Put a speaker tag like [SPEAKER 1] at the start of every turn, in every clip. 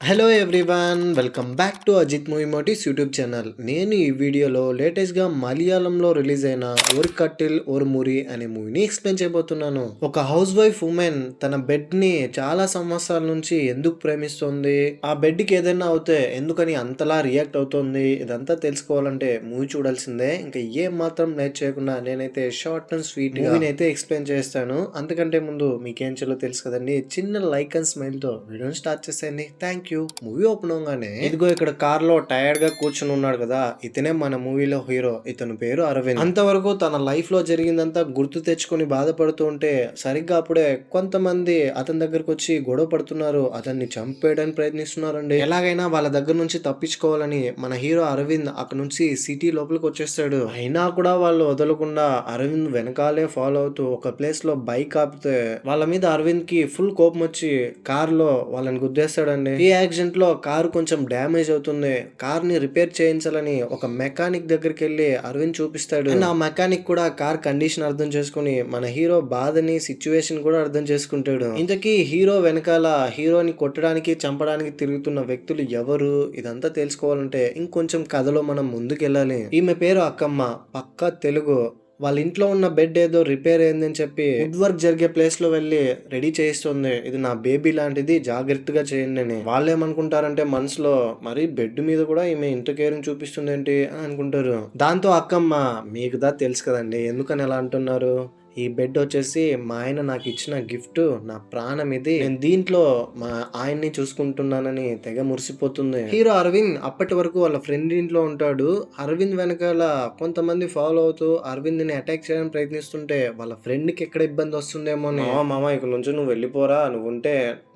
[SPEAKER 1] Hello everyone, welcome back to Ajith movie motives YouTube channel. నేను ఈ వీడియోలో లేటెస్ట్గా మలయాళంలో రిలీజ్ అయిన ఓర్ కట్టిల్ ఓర్ మురి అనే మూవీని ఎక్స్ప్లెయిన్ చేయబోతున్నాను. ఒక హౌస్ వైఫ్ ఉమెన్ తన బెడ్ ని చాలా సంవత్సరాల నుంచి ఎందుకు ప్రేమిస్తుంది, ఆ బెడ్ కి ఏదైనా అవుతే ఎందుకని అంతలా రియాక్ట్ అవుతుంది, ఇదంతా తెలుసుకోవాలంటే మూవీ చూడాల్సిందే. ఇంకా ఏం మాత్రం లేట్ చేయకుండా నేనైతే షార్ట్ అండ్ స్వీట్ మూవీని అయితే ఎక్స్ప్లెయిన్ చేస్తాను. అంతకంటే ముందు మీకేం చేయాలో తెలుసు కదండి, చిన్న లైక్ అండ్ స్మైల్ తో వీడియోని స్టార్ట్ చేసేయండి. Thank you. మూవీ ఓపెన్ అవగానే ఇదిగో ఇక్కడ కార్ లో టైర్డ్ గా కూర్చుని ఉన్నాడు కదా, ఇతనే మన మూవీలో హీరో. ఇతని పేరు అరవింద్. అంతవరకు తన లైఫ్ లో జరిగిందంతా గుర్తు తెచ్చుకుని బాధపడుతూ ఉంటే సరిగ్గా అప్పుడే కొంతమంది అతని దగ్గరకు వచ్చి గొడవ పడుతున్నారు, అతన్ని చంపేయడానికి ప్రయత్నిస్తున్నారండి. ఎలాగైనా వాళ్ళ దగ్గర నుంచి తప్పించుకోవాలని మన హీరో అరవింద్ అక్కడ నుంచి సిటీ లోపలికి వచ్చేస్తాడు. అయినా కూడా వాళ్ళు వదలకుండా అరవింద్ వెనకాలే ఫాలో అవుతూ ఒక ప్లేస్ లో బైక్ ఆపితే వాళ్ళ మీద అరవింద్ కి ఫుల్ కోపం వచ్చి కార్ లో వాళ్ళని గుద్దేస్తాడండి. ఈ యాక్సిడెంట్ లో కారు కొంచెం డ్యామేజ్ అవుతుంది. కార్ ని రిపేర్ చేయించాలని ఒక మెకానిక్ దగ్గరికి వెళ్ళి అరవింద్ చూపిస్తాడు. ఆ మెకానిక్ కూడా కార్ కండిషన్ అర్థం చేసుకుని మన హీరో బాధని సిచ్యువేషన్ కూడా అర్థం చేసుకుంటాడు. ఇంతకీ హీరో వెనకాల హీరోని కొట్టడానికి చంపడానికి తిరుగుతున్న వ్యక్తులు ఎవరు, ఇదంతా తెలుసుకోవాలంటే ఇంకొంచెం కథలో మనం ముందుకెళ్ళాలి. ఈమె పేరు అక్కమ్మ, పక్కా తెలుగు. వాళ్ళ ఇంట్లో ఉన్న బెడ్ ఏదో రిపేర్ అయిందని చెప్పి వుడ్ వర్క్ జరిగే ప్లేస్ లో వెళ్ళి రెడీ చేయిస్తుంది. ఇది నా బేబీ లాంటిది, జాగ్రత్తగా చేయండి అని. వాళ్ళు ఏమనుకుంటారంటే మనసులో, మరి బెడ్ మీద కూడా ఈమె ఇంత కేరింగ్ చూపిస్తుంది ఏంటి అని అనుకుంటారు. దాంతో అక్కమ్మ, మీకు దా తెలుసు కదండి ఎందుకని ఎలా అంటున్నారు, ఈ బెడ్ వచ్చేసి మా ఆయన నాకు ఇచ్చిన గిఫ్ట్, నా ప్రాణం ఇది, నేను దీంట్లో మా ఆయన్ని చూసుకుంటున్నానని తెగ మురిసిపోతుంది. హీరో అరవింద్ అప్పటి వరకు వాళ్ళ ఫ్రెండ్ ఇంట్లో ఉంటాడు. అరవింద్ వెనకాల కొంతమంది ఫాలో అవుతూ అరవింద్ ని అటాక్ చేయడానికి ప్రయత్నిస్తుంటే వాళ్ళ ఫ్రెండ్ కి ఎక్కడ ఇబ్బంది వస్తుందేమో, మామ ఇక్కడ నుంచి నువ్వు వెళ్ళిపోరా, నువ్వు ఉంటే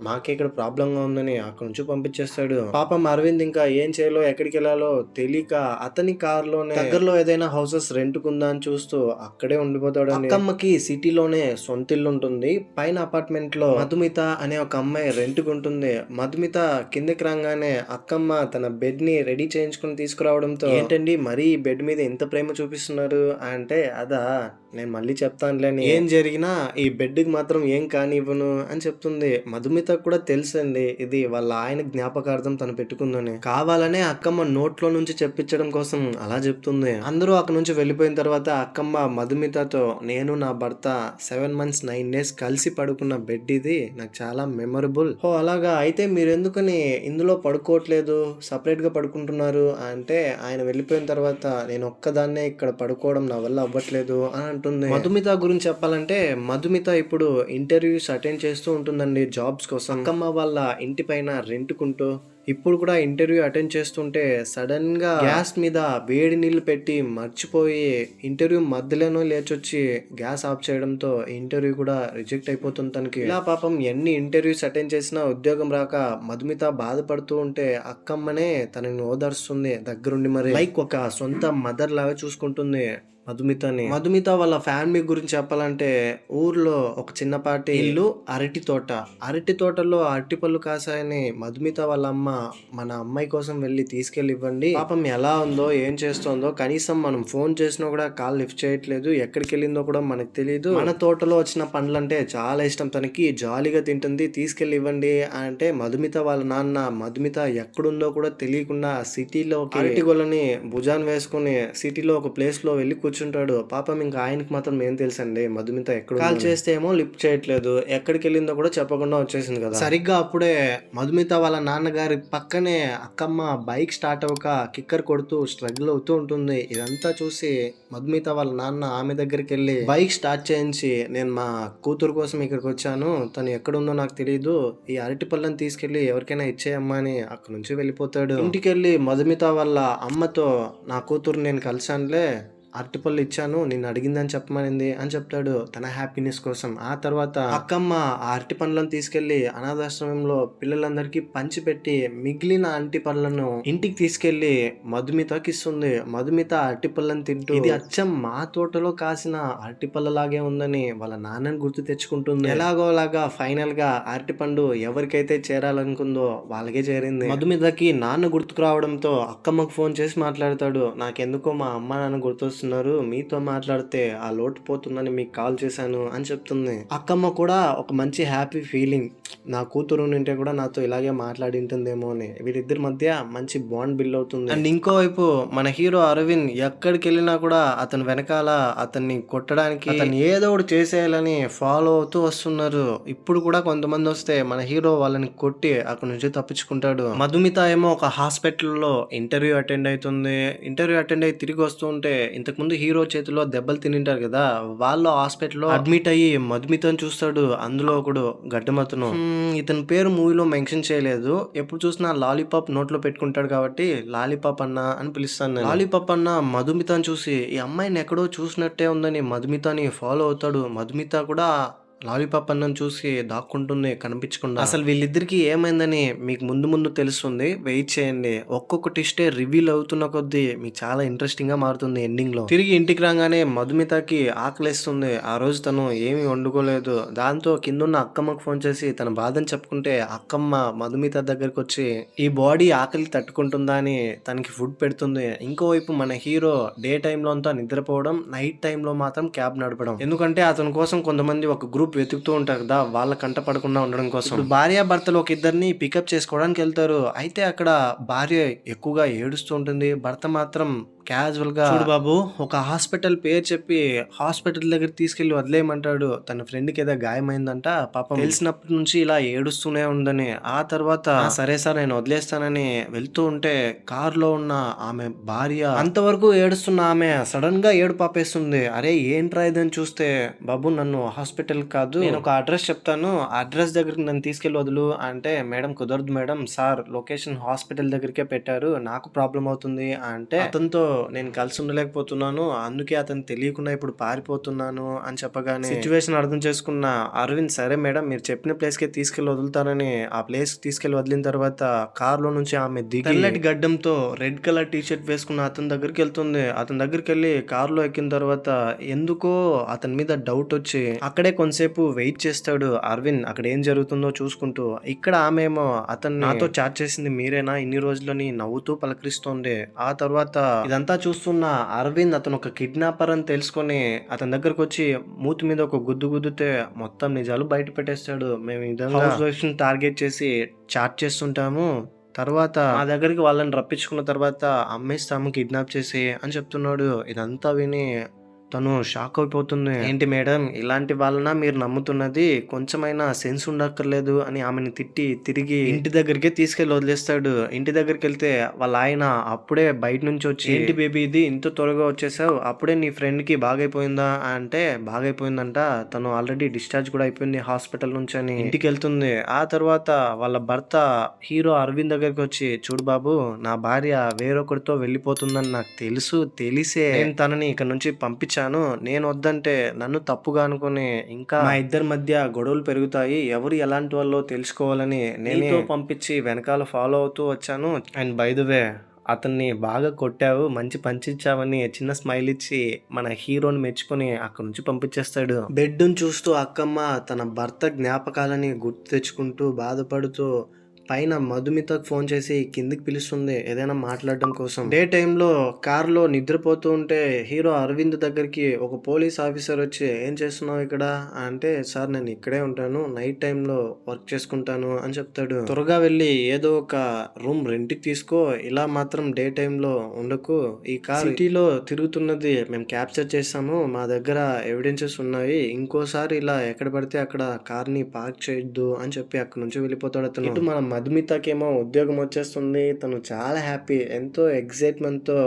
[SPEAKER 1] మాకే ఇక్కడ ప్రాబ్లం గా ఉందని అక్కడ నుంచి పంపించేస్తాడు. పాపం అరవింద్ ఇంకా ఏం చేయాలో ఎక్కడికి వెళ్ళాలో తెలియక అతని కార్ లోనే దగ్గరలో ఏదైనా హౌసెస్ రెంట్ కుందా అని చూస్తూ అక్కడే ఉండిపోతాడు. అక్కమ్మకి సిటీలోనే సొంత ఇల్లు ఉంటుంది. పైన అపార్ట్మెంట్ లో మధుమిత అనే ఒక అమ్మాయి రెంట్ ఉంటుంది. మధుమిత కిందకి రాగానే అక్కమ్మ తన బెడ్ ని రెడీ చేయించుకుని తీసుకురావడంతో, ఏంటండి మరీ ఈ బెడ్ మీద ఎంత ప్రేమ చూపిస్తున్నారు అంటే, అదా నేను మళ్ళీ చెప్తానులేని, ఏం జరిగినా ఈ బెడ్ కి మాత్రం ఏం కానివ్వను అని చెప్తుంది. మధుమిత కూడా తెలుసండి ఇది వాళ్ళ ఆయన జ్ఞాపకార్థం తను పెట్టుకుందని. కావాలనే అక్కమ్మ నోట్లో నుంచి చెప్పించడం కోసం అలా చెప్తుంది. అందరూ అక్కడ నుంచి వెళ్ళిపోయిన తర్వాత అక్కమ్మ మధుమితతో, నేను నా భర్త 7 months 9 days కలిసి పడుకున్న బెడ్ ఇది, నాకు చాలా మెమరబుల్. ఓ అలాగా, అయితే మీరు ఎందుకని ఇందులో పడుకోవట్లేదు, సపరేట్ గా పడుకుంటున్నారు అంటే, ఆయన వెళ్ళిపోయిన తర్వాత నేను ఒక్కదాన్నే ఇక్కడ పడుకోవడం నా వల్ల అవ్వట్లేదు అని అంటుంది. మధుమిత గురించి చెప్పాలంటే, మధుమిత ఇప్పుడు ఇంటర్వ్యూస్ అటెండ్ చేస్తూ ఉంటుందండి జాబ్స్ కోసం. అక్కమ్మ వాళ్ళ ఇంటి పైన రెంట్కుంటూ ఇప్పుడు కూడా ఇంటర్వ్యూ అటెండ్ చేస్తుంటే సడన్ గా గ్యాస్ మీద వేడి నీళ్లు పెట్టి మర్చిపోయి ఇంటర్వ్యూ మధ్యలోనూ లేచొచ్చి గ్యాస్ ఆఫ్ చేయడంతో ఇంటర్వ్యూ కూడా రిజెక్ట్ అయిపోతుంది తనకి. ఇలా పాపం ఎన్ని ఇంటర్వ్యూస్ అటెండ్ చేసినా ఉద్యోగం రాక మధుమిత బాధపడుతూ ఉంటే అక్కమ్మనే తనని ఓదార్స్తుంది దగ్గరుండి. మరి లైక్ ఒక సొంత మదర్ లాగా చూసుకుంటుంది మధుమిత వాళ్ళ ఫ్యామిలీ గురించి చెప్పాలంటే, ఊర్లో ఒక చిన్నపాటి ఇల్లు, అరటి తోటలో అరటి పళ్ళు కాసాయని మధుమిత వాళ్ళ అమ్మ మన అమ్మాయి కోసం వెళ్ళి తీసుకెళ్లి ఇవ్వండి, పాపం ఎలా ఉందో ఏం చేస్తోందో, కనీసం మనం ఫోన్ చేసినా కూడా కాల్ లిఫ్ట్ చేయట్లేదు, ఎక్కడికి వెళ్ళిందో కూడా మనకు తెలియదు, మన తోటలో వచ్చిన పండ్లంటే చాలా ఇష్టం తనకి, జాలీగా తింటుంది, తీసుకెళ్లి ఇవ్వండి అంటే, మధుమిత వాళ్ళ నాన్న మధుమిత ఎక్కడుందో కూడా తెలియకుండా సిటీలో అరటి గొల్లని భుజాన్ వేసుకుని సిటీలో ఒక ప్లేస్ లో వెళ్ళి కూర్చుంటాడు. పాపం ఇంకా ఆయనకి మాత్రం ఏం తెలుసండి మధుమిత ఎక్కడ, కాల్ చేస్తే ఏమో లిఫ్ట్ చేయట్లేదు, ఎక్కడికి వెళ్ళిందో కూడా చెప్పకుండా వచ్చేసింది కదా. సరిగ్గా అప్పుడే మధుమిత వాళ్ళ నాన్నగారి పక్కనే అక్కమ్మ బైక్ స్టార్ట్ అవ్వక కిక్కర్ కొడుతూ స్ట్రగుల్ అవుతూ ఉంటుంది. ఇదంతా చూసి మధుమిత వాళ్ళ నాన్న ఆమె దగ్గరికి వెళ్ళి బైక్ స్టార్ట్ చేయించి, నేను మా కూతురు కోసం ఇక్కడికి వచ్చాను, తను ఎక్కడుందో నాకు తెలియదు, ఈ అరటి పళ్ళని తీసుకెళ్లి ఎవరికైనా ఇచ్చేయమ్మా అని అక్కడ నుంచి వెళ్ళిపోతాడు. ఇంటికి వెళ్ళి మధుమిత వాళ్ళ అమ్మతో, నా కూతురు నేను కలిసానులే, అరటిపళ్ళు ఇచ్చాను, నిన్ను అడిగిందని చెప్పమనింది అని చెప్తాడు తన హ్యాపీనెస్ కోసం. ఆ తర్వాత అక్కమ్మ ఆ అరటి పండ్లను తీసుకెళ్లి అనాథాశ్రమంలో పిల్లలందరికీ పంచిపెట్టి మిగిలిన అరటి పళ్ళను ఇంటికి తీసుకెళ్లి మధుమితకి ఇస్తుంది. మధుమిత అరటి పళ్ళని తింటూ, ఇది అచ్చం మా తోటలో కాసిన అరటి పళ్ళలాగే ఉందని వాళ్ళ నాన్నని గుర్తు తెచ్చుకుంటుంది. ఎలాగోలాగా ఫైనల్ గా అరటి పండు ఎవరికైతే చేరాలనుకుందో వాళ్ళకే చేరింది. మధుమితకి నాన్న గుర్తుకు రావడంతో అక్కమ్మకు ఫోన్ చేసి మాట్లాడతాడు, నాకెందుకో మా అమ్మ నాన్న గుర్తొస్తుంది, చేస్తున్నారు, మీతో మాట్లాడితే ఆ లోటు పోతుందని మీకు కాల్ చేశాను అని చెప్తుంది. అక్కమ్మ కూడా ఒక మంచి హ్యాపీ ఫీలింగ్, నా కూతురు ఉంటే కూడా నాతో ఇలాగే మాట్లాడి ఉంటుందేమో అని. వీరిద్దరి మధ్య మంచి బాండ్ బిల్డ్ అవుతుంది. అండ్ ఇంకోవైపు మన హీరో అరవింద్ ఎక్కడికి వెళ్ళినా కూడా అతని వెనకాల అతన్ని కొట్టడానికి, అతన్ని ఏదో ఒకటి చేసేయాలని ఫాలో అవుతూ వస్తున్నారు. ఇప్పుడు కూడా కొంతమంది వస్తే మన హీరో వాళ్ళని కొట్టి అక్కడ నుంచి తప్పించుకుంటాడు. మధుమిత ఏమో ఒక హాస్పిటల్లో ఇంటర్వ్యూ అటెండ్ అవుతుంది. ఇంటర్వ్యూ అటెండ్ అయ్యి తిరిగి వస్తూ ఉంటే ఇంతకు ముందు హీరో చేతిలో దెబ్బలు తినింటారు కదా, వాళ్ళు హాస్పిటల్లో అడ్మిట్ అయ్యి మధుమితను చూస్తాడు. అందులో ఒకడు గడ్డమతను, ఇతని పేరు మూవీలో మెన్షన్ చేయలేదు, ఎప్పుడు చూసినా లాలీపాప్ నోట్లో పెట్టుకుంటాడు కాబట్టి లాలీపాప్ అన్న అని పిలుస్తాను. లాలీపాప్ అన్న మధుమితను చూసి ఈ అమ్మాయిని ఎక్కడో చూసినట్టే ఉందని మధుమితని ఫాలో అవుతాడు. మధుమిత కూడా లాలీపాప్ అన్నను చూసి దాక్కుంటుంది కనిపించకుండా. అసలు వీళ్ళిద్దరికి ఏమైందని మీకు ముందు ముందు తెలుస్తుంది, వెయిట్ చేయండి. ఒక్కొక్క ట్విస్టే రివీల్ అవుతున్న కొద్దీ మీకు చాలా ఇంట్రెస్టింగ్ గా మారుతుంది. ఎండింగ్ లో తిరిగి ఇంటికి రాగానే మధుమితకి ఆకలేస్తుంది. ఆ రోజు తను ఏమీ వండుకోలేదు. దాంతో కిందున్న అక్కమ్మకు ఫోన్ చేసి తన బాధని చెప్పుకుంటే అక్కమ్మ మధుమిత దగ్గరకు వచ్చి ఈ బాడీ ఆకలి తట్టుకుంటుందా అని తనకి ఫుడ్ పెడుతుంది. ఇంకోవైపు మన హీరో డే టైంలో అంతా నిద్రపోవడం, నైట్ టైంలో మాత్రం క్యాబ్ నడపడం. ఎందుకంటే అతని కోసం కొంతమంది ఒక గ్రూప్ వెతుకుతూ ఉంటారు కదా, వాళ్ళ కంట పడకుండా ఉండడం కోసం. ఇప్పుడు భార్య భర్తలు ఒక ఇద్దరిని పికప్ చేసుకోవడానికి వెళ్తారు. అయితే అక్కడ భార్య ఎక్కువగా ఏడుస్తూ ఉంటుంది, భర్త మాత్రం క్యాజువల్ గా చూడు బాబు ఒక హాస్పిటల్ పేరు చెప్పి హాస్పిటల్ దగ్గర తీసుకెళ్లి వదిలేయమంటాడు. తన ఫ్రెండ్ కి ఏదో గాయమైందంట, పాపం తెలిసినప్పటి నుంచి ఇలా ఏడుస్తూనే ఉందని. ఆ తర్వాత సరే సార్ నేను వదిలేస్తానని వెళ్తూ ఉంటే కార్ లో ఉన్న ఆమె భార్య అంతవరకు ఏడుస్తున్న ఆమె సడన్ గా ఏడు పాపేస్తుంది. అరే ఏంట్రా ఇదని చూస్తే, బాబు నన్ను హాస్పిటల్ కాదు, నేను ఒక అడ్రస్ చెప్తాను, అడ్రస్ దగ్గరికి నన్ను తీసుకెళ్లి వదులు అంటే, మేడం కుదరదు మేడం, సార్ లొకేషన్ హాస్పిటల్ దగ్గరికే పెట్టారు, నాకు ప్రాబ్లం అవుతుంది అంటే, అతనితో నేను కలిసి ఉండలేకపోతున్నాను, అందుకే అతను తెలియకుండా ఇప్పుడు పారిపోతున్నాను అని చెప్పగానే సిచ్యువేషన్ అర్థం చేసుకున్న అరవింద్ సరే మేడం మీరు చెప్పిన ప్లేస్ కి తీసుకెళ్లి వదులుతానని ఆ ప్లేస్ తీసుకెళ్లి వదిలిన తర్వాత కార్ లో నుంచి ఆమె దిగి తెల్లటి గడ్డంతో రెడ్ కలర్ టీ షర్ట్ వేసుకున్న అతని దగ్గరికి వెళ్తుంది. అతని దగ్గరికి వెళ్ళి కార్ లో ఎక్కిన తర్వాత ఎందుకో అతని మీద డౌట్ వచ్చి అక్కడే కొంతసేపు వెయిట్ చేస్తాడు అరవింద్, అక్కడ ఏం జరుగుతుందో చూసుకుంటూ. ఇక్కడ ఆమె ఏమో అతన్ని నాతో చాట్ చేసింది మీరేనా ఇన్ని రోజులని నవ్వుతూ పలకరిస్తోంది. ఆ తర్వాత ఇదంతా చూస్తున్న అరవింద్ అతను ఒక కిడ్నాపర్ అని తెలుసుకొని అతని దగ్గరకు వచ్చి మూతి మీద ఒక గుద్దు గుద్దుతే మొత్తం నిజాలు బయట పెట్టేస్తాడు. మేము ఈ విధంగా హౌస్ వైఫ్ ని టార్గెట్ చేసి చాట్ చేస్తుంటాము, తర్వాత మా దగ్గరికి వాళ్ళని రప్పించుకున్న తర్వాత అమ్మేస్తాము కిడ్నాప్ చేసి అని చెప్తున్నాడు. ఇదంతా విని తను షాక్ అయిపోతుంది. ఏంటి మేడం ఇలాంటి వాళ్ళన మీరు నమ్ముతున్నది, కొంచెమైనా సెన్స్ ఉండక్కర్లేదు అని ఆమెను తిట్టి తిరిగి ఇంటి దగ్గరికే తీసుకెళ్లి వదిలేస్తాడు. ఇంటి దగ్గరికి వెళ్తే వాళ్ళ ఆయన అప్పుడే బయట నుంచి వచ్చి ఏంటి బేబీ ఇది ఇంత త్వరగా వచ్చేసావు, అప్పుడే నీ ఫ్రెండ్ కి బాగైపోయిందా అంటే బాగైపోయిందంట, తను ఆల్రెడీ డిశ్చార్జ్ కూడా అయిపోయింది హాస్పిటల్ నుంచి అని ఇంటికి వెళ్తుంది. ఆ తర్వాత వాళ్ళ భర్త హీరో అరవింద్ దగ్గరికి వచ్చి చూడు బాబు నా భార్య వేరొకరితో వెళ్ళిపోతుందని నాకు తెలుసు, తెలిసే నేను తనని ఇక్కడ నుంచి పంపించాను, నేను వద్దంటే నన్ను తప్పుగా అనుకుని ఇంకా మా ఇద్దరి మధ్య గొడవలు పెరుగుతాయి, ఎవరు ఎలాంటి వాళ్ళో తెలుసుకోవాలని నేను పంపించి వెనకాల ఫాలో అవుతూ వచ్చాను. అండ్ బై ద వే అతన్ని బాగా కొట్టావు, మంచి పంచిచ్చావని చిన్న స్మైల్ ఇచ్చి మన హీరోని మెచ్చుకొని అక్కడి నుంచి పంపించేస్తాడు. బెడ్ చూస్తూ అక్కమ్మ తన భర్త జ్ఞాపకాలని గుర్తు తెచ్చుకుంటూ బాధపడుతూ పైన మధుమితకు ఫోన్ చేసి కిందికి పిలుస్తుంది ఏదైనా మాట్లాడడం కోసం. డే టైంలో కార్లో నిద్రపోతూ ఉంటే హీరో అరవింద్ దగ్గరికి ఒక పోలీస్ ఆఫీసర్ వచ్చి ఏం చేస్తున్నావు ఇక్కడ అంటే, సార్ నేను ఇక్కడే ఉంటాను, నైట్ టైంలో వర్క్ చేసుకుంటాను అని చెప్తాడు. త్వరగా వెళ్ళి ఏదో ఒక రూమ్ రెంట్కి తీసుకో, ఇలా మాత్రం డే టైంలో ఉండకు, ఈ కార్ సిటీలో తిరుగుతున్నది మేము క్యాప్చర్ చేసాము, మా దగ్గర ఎవిడెన్సెస్ ఉన్నాయి, ఇంకోసారి ఇలా ఎక్కడ పడితే అక్కడ కార్ ని పార్క్ చేయొద్దు అని చెప్పి అక్కడ నుంచి వెళ్ళిపోతాడు అతను. ఇటు మన మధుమితకేమో ఉద్యోగం వచ్చేస్తుంది, తను చాలా హ్యాపీ, ఎంతో ఎక్సైట్మెంట్తో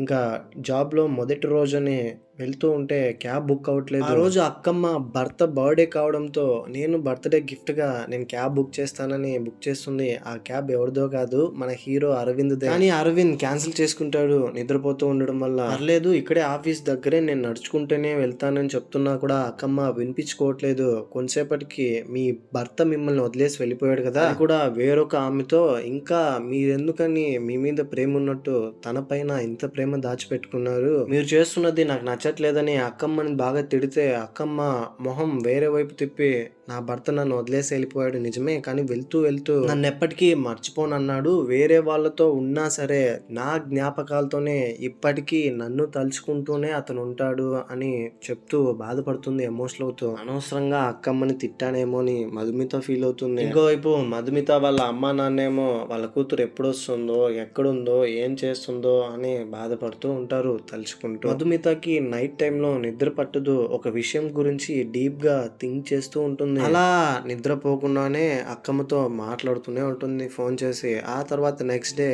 [SPEAKER 1] ఇంకా జాబ్లో మొదటి రోజుని వెళ్తూ ఉంటే క్యాబ్ బుక్ అవ్వట్లేదు. ఆ రోజు అక్కమ్మ భర్త బర్త్డే కావడంతో నేను బర్త్డే గిఫ్ట్ గా నేను క్యాబ్ బుక్ చేస్తానని బుక్ చేస్తుంది. ఆ క్యాబ్ ఎవరిదో కాదు మన హీరో అరవింద్. కానీ అరవింద్ క్యాన్సిల్ చేసుకుంటాడు నిద్రపోతూ ఉండడం వల్ల. పర్లేదు ఇక్కడే ఆఫీస్ దగ్గరే నేను నడుచుకుంటూనే వెళ్తానని చెప్తున్నా కూడా అక్కమ్మ వినిపించుకోవట్లేదు. కొంతసేపటికి మీ భర్త మిమ్మల్ని వదిలేసి వెళ్ళిపోయాడు కదా, అది కూడా వేరొక ఆమెతో, ఇంకా మీరెందుకని మీ మీద ప్రేమ ఉన్నట్టు తన పైన ఇంత ప్రేమ దాచిపెట్టుకున్నారు, మీరు చేస్తున్నది నాకు నచ్చట్లేదని అక్కమ్మని బాగా తిడితే అక్కమ్మ మొహం వేరే వైపు తిప్పి నా భర్త నన్ను వదిలేసి వెళ్ళిపోయాడు నిజమే, కానీ వెళ్తూ వెళ్తూ నన్ను ఎప్పటికీ మర్చిపోనన్నాడు. వేరే వాళ్ళతో ఉన్నా సరే నా జ్ఞాపకాలతోనే ఇప్పటికీ నన్ను తలుచుకుంటూనే అతను ఉంటాడు అని చెప్తూ బాధపడుతుంది ఎమోషనల్ అవుతూ. అనవసరంగా అక్కమ్మని తిట్టానేమో అని మధుమిత ఫీల్ అవుతుంది. ఇంకోవైపు మధుమిత వాళ్ళ అమ్మా నాన్నేమో వాళ్ళ కూతురు ఎప్పుడు వస్తుందో, ఎక్కడుందో, ఏం చేస్తుందో అని బాధపడుతూ ఉంటారు తలుచుకుంటూ. మధుమితకి నైట్ టైంలో నిద్ర పట్టదు. ఒక విషయం గురించి డీప్ గా థింక్ చేస్తూ ఉంటుంది. అలా నిద్రపోకుండానే అక్కమ్మతో మాట్లాడుతూనే ఉంటుంది ఫోన్ చేసి. ఆ తర్వాత నెక్స్ట్ డే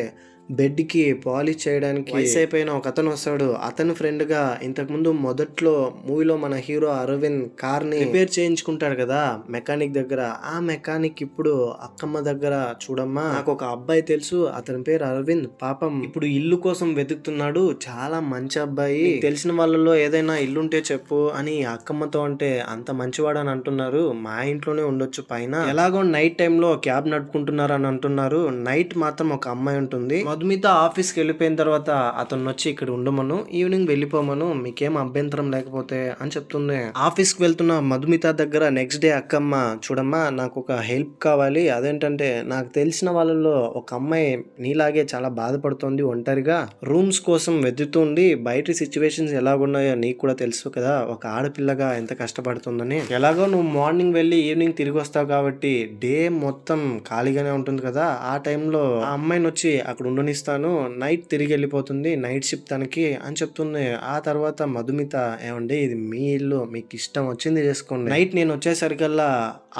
[SPEAKER 1] బెడ్ కి పాలిష్ చేయడానికి వయసు అయిపోయిన ఒక అతను వస్తాడు. అతని ఫ్రెండ్ గా ఇంతకుముందు మొదట్లో మూవీలో మన హీరో అరవింద్ కార్ ని రిపేర్ చేయించుకుంటాడు కదా మెకానిక్ దగ్గర. ఆ మెకానిక్ ఇప్పుడు అక్కమ్మ దగ్గర చూడమ్మా నాకు ఒక అబ్బాయి తెలుసు, అతని పేరు అరవింద్, పాపం ఇప్పుడు ఇల్లు కోసం వెతుకుతున్నాడు, చాలా మంచి అబ్బాయి, తెలిసిన వాళ్ళలో ఏదైనా ఇల్లుంటే చెప్పు అని అక్కమ్మతో అంటే అంత మంచివాడు అని అంటున్నారు. మా ఇంట్లోనే ఉండొచ్చు పైన, ఎలాగో నైట్ టైంలో క్యాబ్ నడుపుకుంటున్నారు అని అంటున్నారు. నైట్ మాత్రం ఒక అమ్మాయి ఉంటుంది. మధుమిత ఆఫీస్కి వెళ్ళిపోయిన తర్వాత అతను వచ్చి ఇక్కడ ఉండమను, ఈవినింగ్ వెళ్ళిపోమను, మీకేం అభ్యంతరం లేకపోతే అని చెప్తుంది. ఆఫీస్కి వెళ్తున్న మధుమిత దగ్గర నెక్స్ట్ డే అక్కమ్మ చూడమ్మా నాకు ఒక హెల్ప్ కావాలి, అదేంటంటే నాకు తెలిసిన వాళ్ళలో ఒక అమ్మాయి నీలాగే చాలా బాధపడుతుంది, ఒంటరిగా రూమ్స్ కోసం వెతుకుతుంది, బయట సిచ్యువేషన్స్ ఎలాగున్నాయో నీకు కూడా తెలుసు కదా, ఒక ఆడపిల్లగా ఎంత కష్టపడుతుందని. ఎలాగో నువ్వు మార్నింగ్ వెళ్ళి ఈవినింగ్ తిరిగి వస్తావు కాబట్టి డే మొత్తం ఖాళీగానే ఉంటుంది కదా, ఆ టైంలో ఆ అమ్మాయిని వచ్చి అక్కడ ఉండనిస్తాను, నైట్ తిరిగి వెళ్ళిపోతుంది, నైట్ షిఫ్ట్ తనకి అని చెప్తుంది. ఆ తర్వాత మధుమిత ఏమండి ఇది మీ ఇల్లు, మీకు ఇష్టం వచ్చింది చేసుకోండి, నైట్ నేను వచ్చేసరికల్లా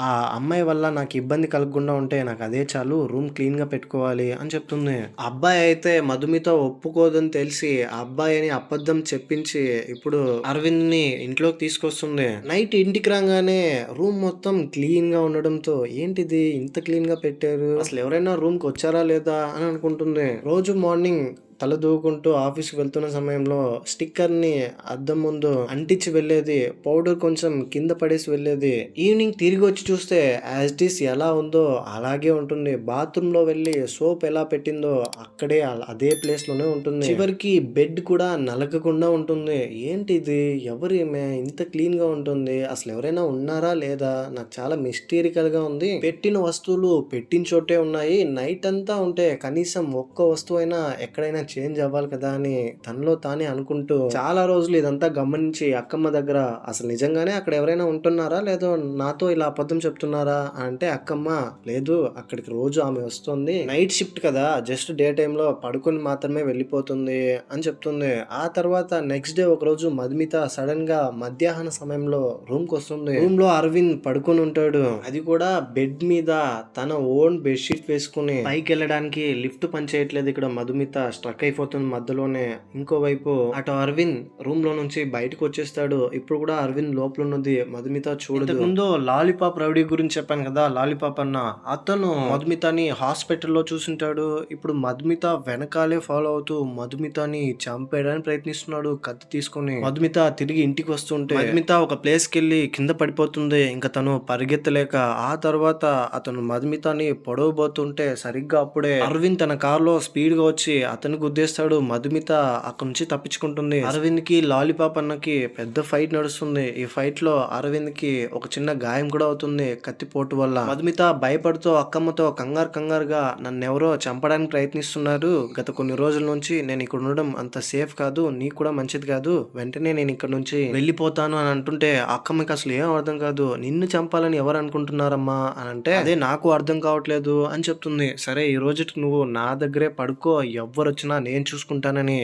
[SPEAKER 1] ఆ అమ్మాయి వల్ల నాకు ఇబ్బంది కలగకుండా ఉంటే నాకు అదే చాలు, రూమ్ క్లీన్ గా పెట్టుకోవాలి అని చెప్తుంది. అబ్బాయి అయితే మధుమిత ఒప్పుకోదని తెలిసి ఆ అబ్బాయిని అబద్ధం చెప్పించి ఇప్పుడు అరవింద్ ని ఇంట్లోకి తీసుకొస్తుంది. నైట్ ఇంటికి రాగానే రూమ్ మొత్తం క్లీన్ గా ఉండడంతో ఏంటిది ఇంత క్లీన్ గా పెట్టారు, అసలు ఎవరైనా రూమ్ కి వచ్చారా లేదా అని అనుకుంటుంది. రోజు మార్నింగ్ తల దూకుంటూ ఆఫీస్కి వెళ్తున్న సమయంలో స్టిక్కర్ని అద్దం ముందు అంటించి వెళ్ళేది, పౌడర్ కొంచెం కింద పడేసి వెళ్ళేది. ఈవినింగ్ తిరిగి వచ్చి చూస్తే యాజ్ ఇట్ ఈస్ ఎలా ఉందో అలాగే ఉంటుంది. బాత్రూంలో వెళ్ళి సోప్ ఎలా పెట్టిందో అక్కడే అదే ప్లేస్లోనే ఉంటుంది. చివరికి బెడ్ కూడా నలగకుండా ఉంటుంది. ఏంటి ఇది, ఎవరు ఏమే ఇంత క్లీన్గా ఉంటుంది, అసలు ఎవరైనా ఉన్నారా లేదా, నాకు చాలా మిస్టీరికల్గా ఉంది. పెట్టిన వస్తువులు పెట్టిన చోటే ఉన్నాయి, నైట్ అంతా ఉంటే కనీసం ఒక్క వస్తువు అయినా ఎక్కడైనా చేంజ్ అవ్వాలి కదా అని తనలో తానే అనుకుంటూ చాలా రోజులు ఇదంతా గమనించి అక్కమ్మ దగ్గర అసలు నిజంగానే అక్కడ ఎవరైనా ఉంటున్నారా లేదో నాతో ఇలా అబద్ధం చెప్తున్నారా అంటే అక్కమ్మ లేదు అక్కడికి రోజు ఆమె వస్తుంది, నైట్ షిఫ్ట్ కదా జస్ట్ డే టైంలో పడుకొని మాత్రమే వెళ్ళిపోతుంది అని చెప్తుంది. ఆ తర్వాత నెక్స్ట్ డే ఒక రోజు మధుమిత సడన్ గా మధ్యాహ్న సమయంలో రూమ్ కి వస్తుంది. రూమ్ లో అరవింద్ పడుకొని ఉంటాడు, అది కూడా బెడ్ మీద తన ఓన్ బెడ్షీట్ వేసుకుని పైకి వెళ్ళడానికి లిఫ్ట్ పనిచేయట్లేదు. ఇక్కడ మధుమిత స్ట్రక్ అయిపోతుంది మధ్యలోనే. ఇంకోవైపు అటు అరవింద్ రూమ్ లో నుంచి బయటకు వచ్చేస్తాడు. ఇప్పుడు కూడా అరవింద్ లోపల ఉన్నది మధుమిత చూడదు. ముందు లాలీపాప్ రౌడీ గురించి చెప్పాను కదా, లాలీపాప్ అన్న అతను మధుమితని హాస్పిటల్లో చూసింటాడు. ఇప్పుడు మధుమిత వెనకాలే ఫాలో అవుతూ మధుమితని చంపేయడానికి ప్రయత్నిస్తున్నాడు కత్తి తీసుకుని. మధుమిత తిరిగి ఇంటికి వస్తుంటే మధుమిత ఒక ప్లేస్ కి వెళ్ళి కింద పడిపోతుంది. ఇంకా తను పరిగెత్తలేక ఆ తర్వాత అతను మధుమితని పొడవబోతుంటే సరిగ్గా అప్పుడే అరవింద్ తన కార్ లో స్పీడ్ గా వచ్చి అతను గుద్దేస్తాడు. మధుమిత అక్కడి నుంచి తప్పించుకుంటుంది. అరవింద్ కి లాలీపాప్ అన్నకి పెద్ద ఫైట్ నడుస్తుంది. ఈ ఫైట్ లో అరవింద్ కి ఒక చిన్న గాయం కూడా అవుతుంది కత్తిపోటు వల్ల. మధుమిత భయపడుతూ అక్కమ్మతో కంగారుగా నన్నెవరో చంపడానికి ప్రయత్నిస్తున్నారు, గత కొన్ని రోజుల నుంచి నేను ఇక్కడ ఉండడం అంత సేఫ్ కాదు, నీకు కూడా మంచిది కాదు, వెంటనే నేను ఇక్కడ నుంచి వెళ్ళిపోతాను అని అంటుంటే అక్కమ్మకి అసలు ఏం అర్థం కాదు. నిన్ను చంపాలని ఎవరు అనుకుంటున్నారమ్మా అని అంటే అదే నాకు అర్థం కావట్లేదు అని చెప్తుంది. సరే ఈ రోజుకి నువ్వు నా దగ్గరే పడుకో, ఎవ్వరు వచ్చినా నేను చూసుకుంటానని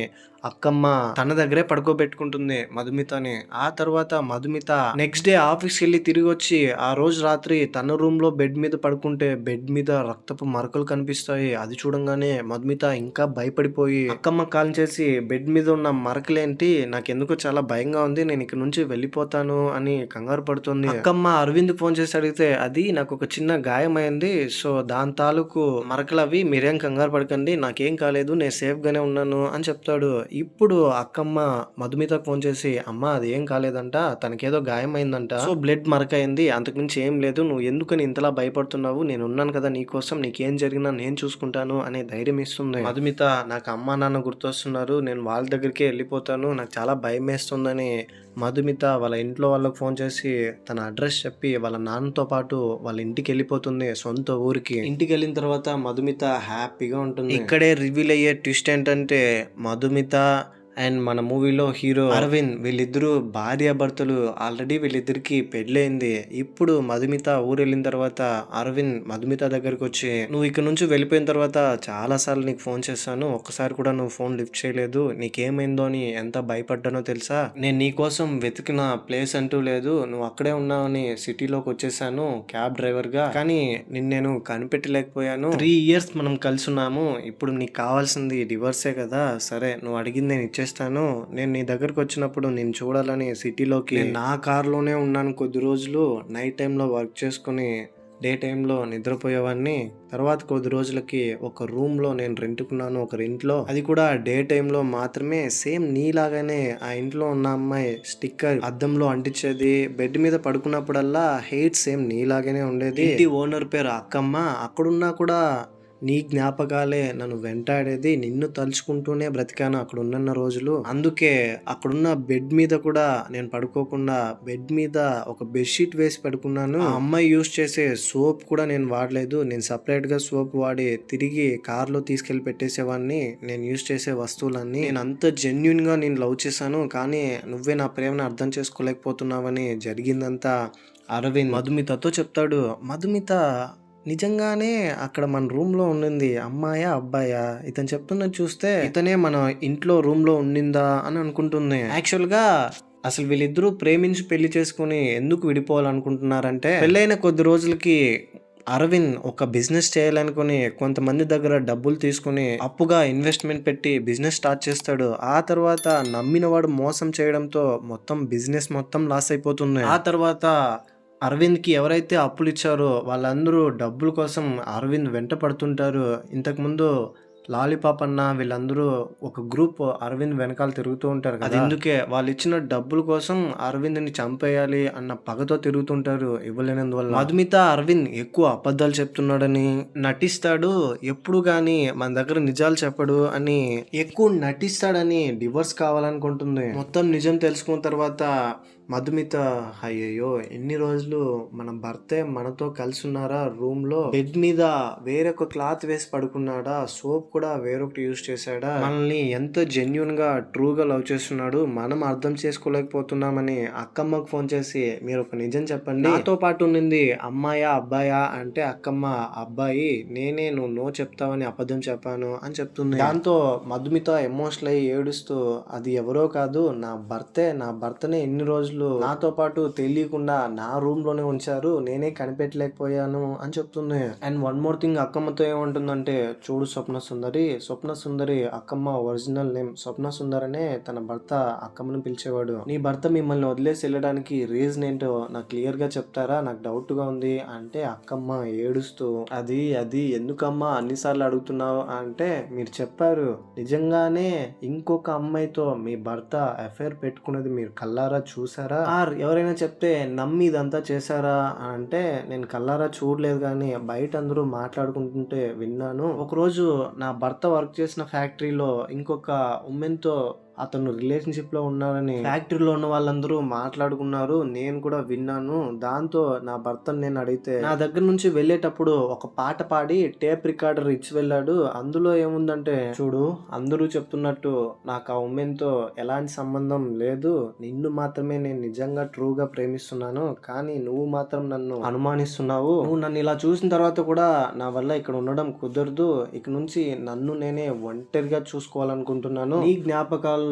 [SPEAKER 1] అక్కమ్మ తన దగ్గరే పడుకోబెట్టుకుంటుంది మధుమితని. ఆ తర్వాత మధుమిత నెక్స్ట్ డే ఆఫీస్కి వెళ్ళి తిరిగి వచ్చి ఆ రోజు రాత్రి తన రూమ్ లో బెడ్ మీద పడుకుంటే బెడ్ మీద రక్తపు మరకలు కనిపిస్తాయి. అది చూడంగానే మధుమిత ఇంకా భయపడిపోయి అక్కమ్మ కాల్ చేసి బెడ్ మీద ఉన్న మరకలేంటి, నాకెందుకో చాలా భయంగా ఉంది, నేను ఇక్కడ నుంచి వెళ్ళిపోతాను అని కంగారు పడుతుంది. అక్కమ్మ అరవింద్ ఫోన్ చేసి అడిగితే అది నాకు ఒక చిన్న గాయం అయింది, సో దాని తాలూకు మరకలు అవి, మీరేం కంగారు పడకండి, నాకేం కాలేదు, నేను సేఫ్ గానే ఉన్నాను అని చెప్తాడు. ఇప్పుడు అక్కమ్మ మధుమితకు ఫోన్ చేసి అమ్మ అది ఏం కాలేదంట, తనకేదో గాయం అయిందంట, సో బ్లడ్ మరకైంది, అంతకుమించి ఏం లేదు, నువ్వు ఎందుకని ఇంతలా భయపడుతున్నావు, నేను ఉన్నాను కదా నీకోసం, నీకేం జరిగినా నేను చూసుకుంటాను అనే ధైర్యం ఇస్తుంది. మధుమిత నాకు అమ్మా నాన్న గుర్తొస్తున్నారు, నేను వాళ్ళ దగ్గరికి వెళ్ళిపోతాను, నాకు చాలా భయం వేస్తుందని మధుమిత వాళ్ళ ఇంట్లో వాళ్ళకి ఫోన్ చేసి తన అడ్రస్ చెప్పి వాళ్ళ నాన్నతో పాటు వాళ్ళ ఇంటికి వెళ్ళిపోతుంది, సొంత ఊరికి. ఇంటికి వెళ్ళిన తర్వాత మధుమిత హ్యాపీగా ఉంటుంది. ఇక్కడే రివీల్ అయ్యే ట్విస్ట్ ఏంటంటే మధుమిత అండ్ మన మూవీలో హీరో అరవింద్ వీళ్ళిద్దరూ భార్యాభర్తలు. ఆల్రెడీ వీళ్ళిద్దరికి పెళ్ళైంది. ఇప్పుడు మధుమిత ఊరు వెళ్ళిన తర్వాత అరవింద్ మధుమిత దగ్గరికి వచ్చి, నువ్వు ఇక్కడ నుంచి వెళ్ళిపోయిన తర్వాత చాలా సార్లు నీకు ఫోన్ చేశాను, ఒక్కసారి కూడా నువ్వు ఫోన్ లిఫ్ట్ చేయలేదు, నీకేమైందో అని ఎంత భయపడ్డానో తెలుసా, నేను నీ కోసం వెతికిన ప్లేస్ అంటూ లేదు, నువ్వు అక్కడే ఉన్నావని సిటీలోకి వచ్చేసాను క్యాబ్ డ్రైవర్ గా, కానీ నేను కనిపెట్టలేకపోయాను. 3 years మనం కలిసి ఉన్నాము, ఇప్పుడు నీకు కావాల్సింది డివర్సే కదా, సరే నువ్వు అడిగింది నేను ఇచ్చేస్తాను. నేను నీ దగ్గరకు వచ్చినప్పుడు నేను చూడాలని సిటీలోకి నా కార్లోనే ఉన్నాను కొద్ది రోజులు. నైట్ టైంలో వర్క్ చేసుకుని డే టైంలో నిద్రపోయేవాడిని. తర్వాత కొద్ది రోజులకి ఒక రూమ్లో నేను రెంట్కున్నాను ఒక ఇంట్లో, అది కూడా డే టైంలో మాత్రమే. సేమ్ నీలాగానే ఆ ఇంట్లో ఉన్న అమ్మాయి స్టిక్కర్ అద్దంలో అంటించేది, బెడ్ మీద పడుకున్నప్పుడల్లా హెయిట్ సేమ్ నీలాగానే ఉండేది. ఇంటి ఓనర్ పేరు అక్కమ్మ. అక్కడున్నా కూడా నీ జ్ఞాపకాలే నన్ను వెంటాడేది, నిన్ను తలుచుకుంటూనే బ్రతికాను అక్కడ ఉన్న రోజులు. అందుకే అక్కడున్న బెడ్ మీద కూడా నేను పడుకోకుండా బెడ్ మీద ఒక బెడ్షీట్ వేసి పడుకున్నాను. ఆ అమ్మాయి యూజ్ చేసే సోప్ కూడా నేను వాడలేదు, నేను సపరేట్ గా సోప్ వాడి తిరిగి కార్లో తీసుకెళ్లి పెట్టేసేవాడిని నేను యూజ్ చేసే వస్తువులన్నీ. నేను అంత జెన్యున్ గా నేను లవ్ చేశాను, కానీ నువ్వే నా ప్రేమను అర్థం చేసుకోలేకపోతున్నావని జరిగిందంతా అరవింద్ మధుమితతో చెప్తాడు. మధుమిత నిజంగానే అక్కడ మన రూమ్ లో ఉండింది అమ్మాయా అబ్బాయా, ఇతను చెప్తున్నది చూస్తే ఇతనే మన ఇంట్లో రూమ్ లో ఉండిందా అని అనుకుంటుంది. యాక్చువల్ గా అసలు వీళ్ళిద్దరూ ప్రేమించి పెళ్లి చేసుకుని ఎందుకు విడిపోవాలనుకుంటున్నారంటే, పెళ్ళైన కొద్ది రోజులకి అరవింద్ ఒక బిజినెస్ చేయాలనుకుని కొంతమంది దగ్గర డబ్బులు తీసుకుని అప్పుగా ఇన్వెస్ట్మెంట్ పెట్టి బిజినెస్ స్టార్ట్ చేస్తాడు. ఆ తర్వాత నమ్మిన వాడు మోసం చేయడంతో మొత్తం బిజినెస్ మొత్తం లాస్ అయిపోతుంది. ఆ తర్వాత అరవింద్కి ఎవరైతే అప్పులు ఇచ్చారో వాళ్ళందరూ డబ్బుల కోసం అరవింద్ వెంట పడుతుంటారు. ఇంతకుముందు లాలీపాప్ అన్న వీళ్ళందరూ ఒక గ్రూప్ అరవింద్ వెనకాల తిరుగుతూ ఉంటారు కదా, అందుకే వాళ్ళు ఇచ్చిన డబ్బుల కోసం అరవింద్ని చంపేయాలి అన్న పగతో తిరుగుతుంటారు ఇవ్వలేనందువల్ల. మధుమిత అరవింద్ ఎక్కువ అబద్ధాలు చెప్తున్నాడని నటిస్తాడు, ఎప్పుడు గాని మన దగ్గర నిజాలు చెప్పడు అని ఎక్కువ నటిస్తాడని డివోర్స్ కావాలనుకుంటుంది. మొత్తం నిజం తెలుసుకున్న తర్వాత మధుమిత అయ్యయ్యో ఎన్ని రోజులు మన భర్తే మనతో కలిసి ఉన్నారా, రూమ్ లో బెడ్ మీద వేరొక క్లాత్ వేసి పడుకున్నాడా, సోప్ కూడా వేరొకటి యూజ్ చేశాడా, మనల్ని ఎంత జెన్యున్ గా ట్రూగా లవ్ చేస్తున్నాడు, మనం అర్థం చేసుకోలేకపోతున్నామని అక్కమ్మకు ఫోన్ చేసి మీరు ఒక నిజం చెప్పండి, నాతో పాటు ఉన్నింది అమ్మాయా అబ్బాయా అంటే అక్కమ్మ అబ్బాయి, నేనే నువ్వు నో చెప్తావని అబద్ధం చెప్పాను అని చెప్తుంది. దాంతో మధుమిత ఎమోషనల్ అయ్యి ఏడుస్తూ అది ఎవరో కాదు నా భర్తే, నా భర్తనే ఎన్ని రోజులు నాతో పాటు తెలియకుండా నా రూమ్ లోనే ఉంచారు, నేనే కనిపెట్టలేకపోయాను అని చెప్తుంది. అండ్ వన్ మోర్ థింగ్ అక్కమ్మతో ఏమంటుందంటే, చూడు స్వప్న సుందరి అక్కమ్మ ఒరిజినల్ నేమ్ స్వప్న సుందరనే తన భర్త అక్కమ్మను పిలిచేవాడు. నీ భర్త మిమ్మల్ని వదిలేసి వెళ్ళడానికి రీజన్ ఏంటో నాకు క్లియర్ గా చెప్తారా, నాకు డౌట్ గా ఉంది అంటే అక్కమ్మ ఏడుస్తూ అది ఎందుకమ్మా అన్నిసార్లు అడుగుతున్నావు అంటే, మీరు చెప్పారు నిజంగానే ఇంకొక అమ్మాయితో మీ భర్త అఫైర్ పెట్టుకున్నది మీరు కల్లారా చూసారా, ఆర్ ఎవరైనా చెప్తే నమ్మి ఇదంతా చేశారా అంటే, నేను కల్లారా చూడలేదు కానీ బయట అందరూ మాట్లాడుకుంటుంటే విన్నాను. ఒకరోజు నా భర్త వర్క్ చేసిన ఫ్యాక్టరీలో ఇంకొక ఉమెన్ తో అతను రిలేషన్షిప్ లో ఉన్నారని ఫ్యాక్టరీలో ఉన్న వాళ్ళందరూ మాట్లాడుకున్నారు, నేను కూడా విన్నాను. దాంతో నా భర్తను నేను అడిగితే నా దగ్గర నుంచి వెళ్ళేటప్పుడు ఒక పాట పాడి టేప్ రికార్డర్ ఇచ్చి వెళ్ళాడు. అందులో ఏముందంటే, చూడు అందరూ చెప్తున్నట్టు నాకు ఆ ఉమెన్ తో ఎలాంటి సంబంధం లేదు, నిన్ను మాత్రమే నేను నిజంగా ట్రూగా ప్రేమిస్తున్నాను, కానీ నువ్వు మాత్రం నన్ను అనుమానిస్తున్నావు, నువ్వు నన్ను ఇలా చూసిన తర్వాత కూడా నా వల్ల ఇక్కడ ఉండడం కుదరదు, ఇక నుంచి నన్ను నేనే ఒంటరిగా చూసుకోవాలనుకుంటున్నాను, నీ జ్ఞాపకాలు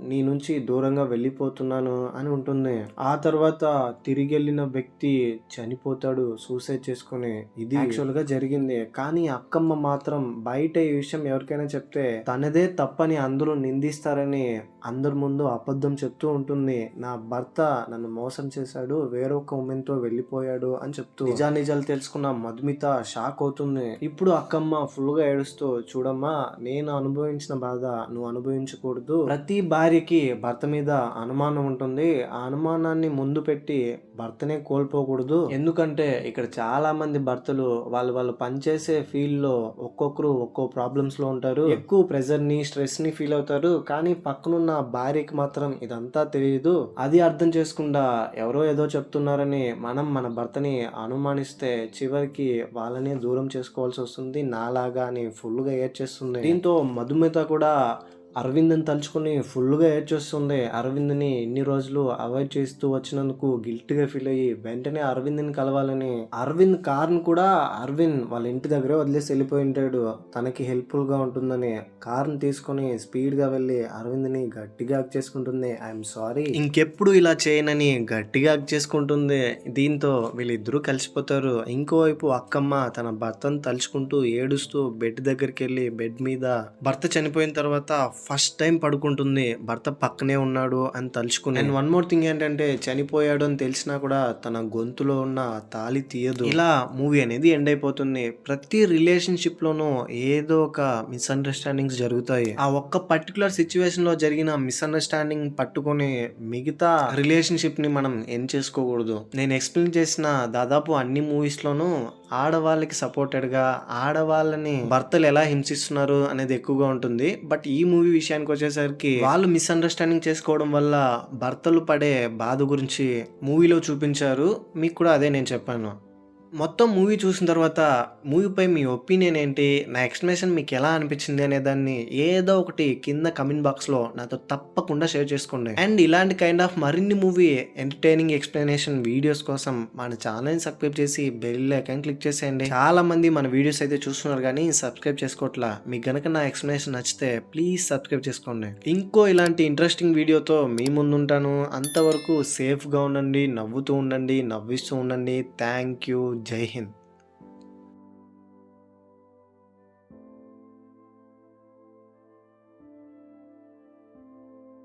[SPEAKER 1] నీ నుంచి దూరంగా వెళ్ళిపోతున్నాను అని ఉంటుంది. ఆ తర్వాత తిరిగి వెళ్ళిన వ్యక్తి చనిపోతాడు సూసైడ్ చేసుకుని. ఇది యాక్చువల్ గా జరిగింది. కానీ అక్కమ్మ మాత్రం బయట ఈ విషయం ఎవరికైనా చెప్తే తనదే తప్పని అందరూ నిందిస్తారని అందరి ముందు అబద్ధం చెప్తూ ఉంటుంది. నా భర్త నన్ను మోసం చేశాడు, వేరొక ఉమెన్ తో వెళ్ళిపోయాడు అని చెప్తూ నిజాలు తెలుసుకున్న మధుమిత షాక్ అవుతుంది. ఇప్పుడు అక్కమ్మ ఫుల్ గా ఏడుస్తూ, చూడమ్మా నేను అనుభవించిన బాధ నువ్వు అనుభవించకూడదు, ప్రతి భార్యకి భర్త మీద అనుమానం ఉంటుంది, ఆ అనుమానాన్ని ముందు పెట్టి భర్తనే కోల్పోకూడదు, ఎందుకంటే ఇక్కడ చాలా మంది భర్తలు వాళ్ళు పనిచేసే ఫీల్డ్ లో ఒక్కొక్కరు ఒక్కో ప్రాబ్లమ్స్ లో ఉంటారు, ఎక్కువ ప్రెజర్ ని స్ట్రెస్ ని ఫీల్ అవుతారు, కానీ పక్కనున్న భార్యకి మాత్రం ఇదంతా తెలియదు. అది అర్థం చేసుకుండా ఎవరో ఏదో చెప్తున్నారని మనం మన భర్తని అనుమానిస్తే చివరికి వాళ్ళని దూరం చేసుకోవాల్సి వస్తుంది. నాలాగా అని ఫుల్గా ఏడ్చేస్తుంది. దీంతో మధుమిత కూడా అరవింద్ని తలుచుకుని ఫుల్గా ఏడ్చేస్తుంది. అరవింద్ని ఇన్ని రోజులు అవాయిడ్ చేస్తూ వచ్చినందుకు గిల్ట్గా ఫీల్ అయ్యి వెంటనే అరవింద్ని కలవాలని అరవింద్ కార్ని కూడా అరవింద్ వాళ్ళ ఇంటి దగ్గరే వదిలేసి వెళ్ళిపోయి ఉంటాడు. తనకి హెల్ప్ఫుల్గా ఉంటుందని కార్ని తీసుకొని స్పీడ్గా వెళ్ళి అరవింద్ని గట్టిగా హగ్ చేసుకుంటుంది. ఐఎమ్ సారీ, ఇంకెప్పుడు ఇలా చేయనని గట్టిగా హగ్ చేసుకుంటుంది. దీంతో వీళ్ళిద్దరూ కలిసిపోతారు. ఇంకోవైపు అక్కమ్మ తన భర్తను తలుచుకుంటూ ఏడుస్తూ బెడ్ దగ్గరికి వెళ్ళి బెడ్ మీద భర్త చనిపోయిన తర్వాత ఫస్ట్ టైం పడుకుంటుంది. భర్త పక్కనే ఉన్నాడు అని తలుచుకుని. అండ్ వన్ మోర్ థింగ్ ఏంటంటే చనిపోయాడు అని తెలిసినా కూడా తన గొంతులో ఉన్న తాళి తీయదు. ఇలా మూవీ అనేది ఎండ్ అయిపోతుంది. ప్రతి రిలేషన్షిప్ లోనూ ఏదో ఒక మిస్అండర్స్టాండింగ్స్ జరుగుతాయి. ఆ ఒక్క పర్టికులర్ సిచ్యువేషన్ లో జరిగిన మిస్అండర్స్టాండింగ్ పట్టుకొని మిగతా రిలేషన్షిప్ ని మనం ఎండ్ చేసుకోకూడదు. నేను ఎక్స్ప్లెయిన్ చేసిన దాదాపు అన్ని మూవీస్ లోనూ ఆడవాళ్ళకి సపోర్టెడ్ గా ఆడవాళ్ళని భర్తలు ఎలా హింసిస్తున్నారు అనేది ఎక్కువగా ఉంటుంది. బట్ ఈ మూవీ విషయానికి వచ్చేసరికి వాళ్ళు మిస్అండర్స్టాండింగ్ చేసుకోవడం వల్ల భర్తలు పడే బాధ గురించి మూవీలో చూపించారు. మీకు కూడా అదే నేను చెప్పాను. మొత్తం మూవీ చూసిన తర్వాత మూవీపై మీ ఒపీనియన్ ఏంటి, నా ఎక్స్ప్లెనేషన్ మీకు ఎలా అనిపించింది అనే దాన్ని ఏదో ఒకటి కింద కమెంట్ బాక్స్లో నాతో తప్పకుండా షేర్ చేసుకోండి. అండ్ ఇలాంటి కైండ్ ఆఫ్ మరిన్ని మూవీ ఎంటర్టైనింగ్ ఎక్స్ప్లెనేషన్ వీడియోస్ కోసం మన ఛానల్ని సబ్స్క్రైబ్ చేసి బెల్ ఐకాన్ క్లిక్ చేసేయండి. చాలా మంది మన వీడియోస్ అయితే చూస్తున్నారు కానీ సబ్స్క్రైబ్ చేసుకోవట్లా. మీకు గనక నా ఎక్స్ప్లెనేషన్ నచ్చితే ప్లీజ్ సబ్స్క్రైబ్ చేసుకోండి. ఇంకో ఇలాంటి ఇంట్రెస్టింగ్ వీడియోతో మీ ముందుంటాను. అంతవరకు సేఫ్గా ఉండండి, నవ్వుతూ ఉండండి, నవ్విస్తూ ఉండండి. Thank you. జై హింద్.